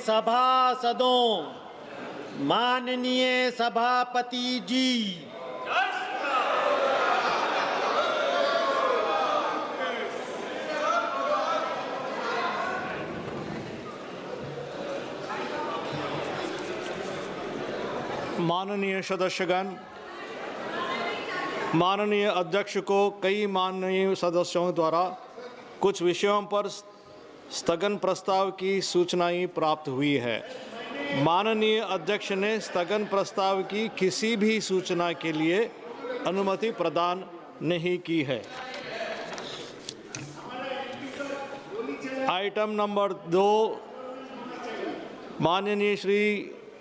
सभासदों, माननीय सभापति जी, माननीय सदस्यगण, माननीय अध्यक्ष को कई माननीय सदस्यों द्वारा कुछ विषयों पर स्थगन प्रस्ताव की सूचनाएं प्राप्त हुई है। माननीय अध्यक्ष ने स्थगन प्रस्ताव की किसी भी सूचना के लिए अनुमति प्रदान नहीं की है। आइटम नंबर 2, माननीय श्री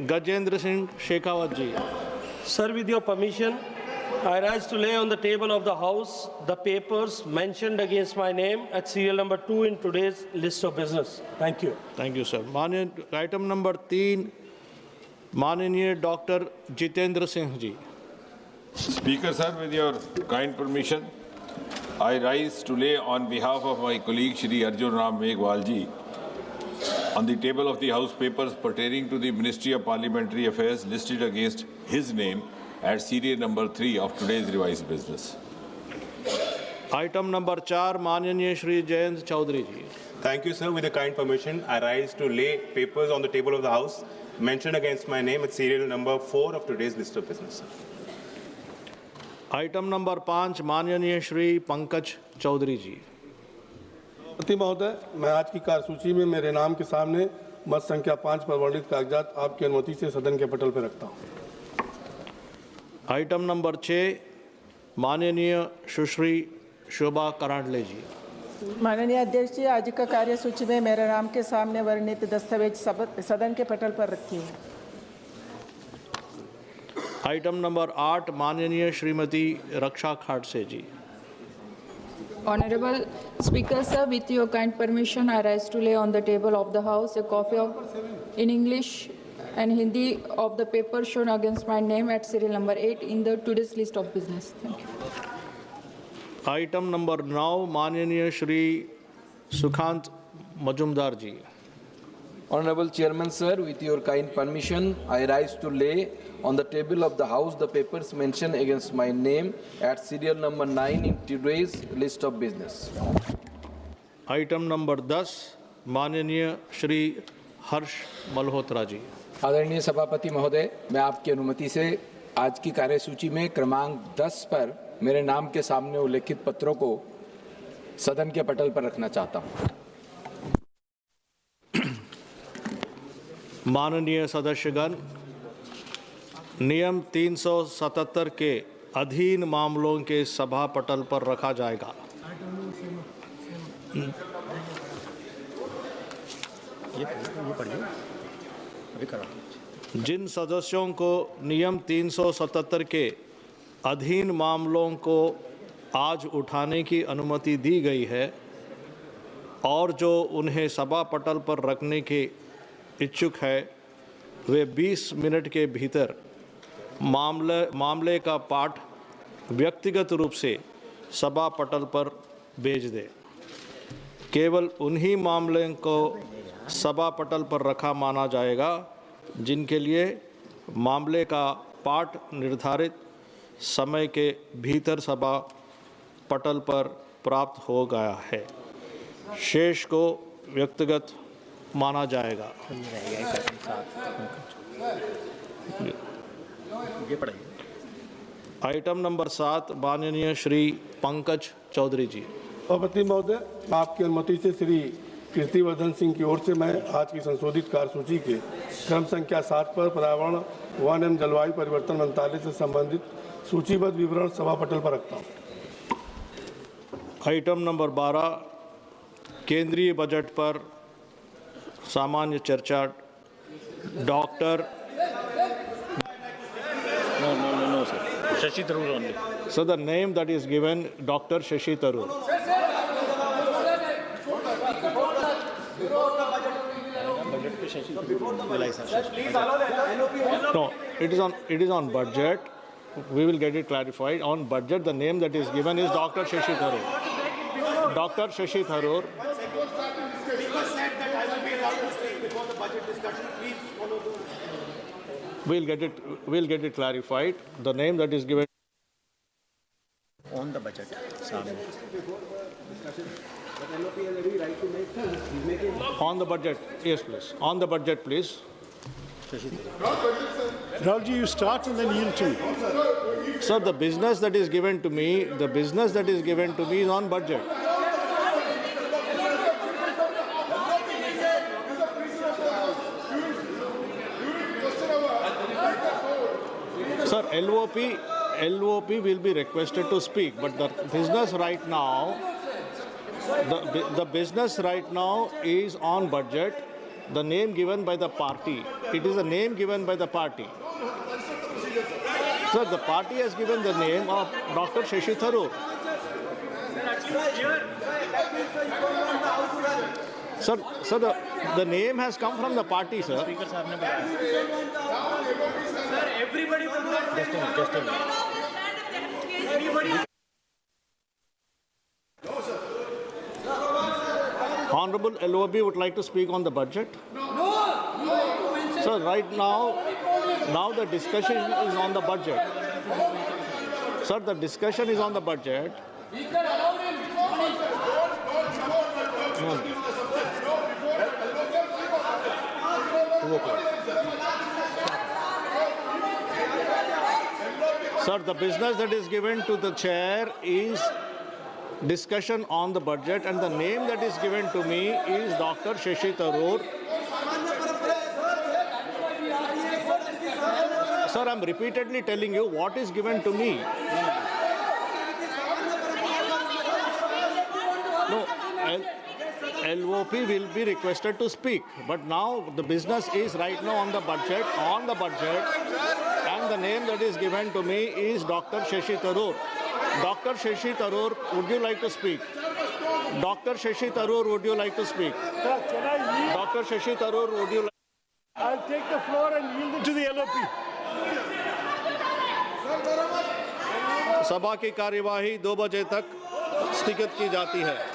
गजेंद्र सिंह शेखावत जी। Sir, with your permission, I rise to lay on the table of the House the papers mentioned against my name at serial number 2 in today's list of business. Thank you. Thank you, sir. Item number 3, माननीय doctor Jitendra Singh ji. Speaker, sir, with your kind permission, I rise to lay on behalf of my colleague Shri Arjun Ram Meghwal ji on the table of the House papers pertaining to the Ministry of Parliamentary Affairs listed against his name at serial number 3 of today's revised business. Item number 4, माननीय श्री जयंत चौधरी जी। Thank you, sir. With the kind permission, I rise to lay papers on the table of the House mentioned against my name at serial number 4 of today's list of business. Item number 5, माननीय श्री पंकज चौधरी जी। सभापति महोदय, मैं आज की कार्यसूची में मेरे नाम के सामने मत संख्या 5 पर वर्णित कागजात आपकी अनुमति से सदन के पटल पर रखता हूँ। आइटम नंबर 6, माननीय सुश्री शोभा करांडले जी। माननीय अध्यक्ष जी, आज का कार्यसूची में मेरे नाम के सामने वर्णित दस्तावेज सदन के पटल पर रखी है। आइटम नंबर 8, माननीय श्रीमती रक्षा खाड़से जी। Honorable Speaker, sir, with your kind permission, I rise to lay on the table of the House a copy of, in English and Hindi, of the paper shown against my name at serial number 8 in the today's list of business. Thank you. Item number 9, माननीय श्री सुखांत मजुमदार जी। Honorable Chairman, sir, with your kind permission, I rise to lay on the table of the House the papers mentioned against my name at serial number 9 in today's list of business. Item number 10, माननीय श्री हर्ष मल्होत्रा जी। आदरणीय सभापति महोदय, मैं आपकी अनुमति से आज की कार्यसूची में क्रमांक 10 पर मेरे नाम के सामने उल्लेखित पत्रों को सदन के पटल पर रखना चाहता हूं। माननीय सदस्यगण, नियम 377 के अधीन मामलों के सभा पटल पर रखा जाएगा। जिन सदस्यों को नियम 377 के अधीन मामलों को आज उठाने की अनुमति दी गई है और जो उन्हें सभा पटल पर रखने के इच्छुक है, वे 20 मिनट के भीतर मामले का पाठ व्यक्तिगत रूप से सभा पटल पर भेज दें। केवल उन्हीं मामले को सभा पटल पर रखा माना जाएगा जिनके लिए मामले का पाठ निर्धारित समय के भीतर सभा पटल पर प्राप्त हो गया है। शेष को व्यक्तिगत माना जाएगा। आइटम नंबर 7, माननीय श्री पंकज चौधरी जी। सभापति महोदय, आपकी अनुमति से श्री कीर्तिवर्धन सिंह की ओर से मैं आज की संशोधित कार्यसूची के क्रम संख्या 7 पर पर्यावरण, वन एवं जलवायु परिवर्तन मंत्रालय से संबंधित सूचीबद्ध विवरण सभा पटल पर रखता हूँ। आइटम नंबर 12, केंद्रीय बजट पर सामान्य चर्चा। Doctor No, sir. Shashi Tharoor only. So the name that is given, Dr. Shashi Tharoor. No, it is on budget. We will get it clarified. On budget, the name that is given is Dr. Shashi Tharoor. Dr. Shashi Tharoor. We'll get it clarified. The name that is given On the budget. सामने. on the budget. Yes, please. On the budget, please. Rahulji, you start and then yield to me. Sir, the business that is given to me, is on budget. Sir, LOP will be requested to speak, but the business right now, the business right now is on budget. The name given by the party, it is a name given by the party. Sir, the party has given the name of Dr. Shashi Tharoor. Sir, the name has come from the party, sir. Speaker साहब ने बताया. Just a minute. Honorable LOB would like to speak on the budget. Sir, right now the discussion is on the budget. Sir, the discussion is on the budget. Sir, the business that is given to the chair is discussion on the budget, and the name that is given to me is Dr. Shashi Tharoor. Sir, I'm repeatedly telling you what is given to me. No, LOP will be requested to speak, but now the business is right now on the budget, and the name that is given to me is Dr. Shashi Tharoor. Dr. Shashi Tharoor, would you like to speak? Dr. Shashi Tharoor, would you like to speak? Dr. Shashi Tharoor, would you like? I'll take the floor and yield it to the LOP. सभा की कार्यवाही 2 बजे तक स्थगित की जाती है.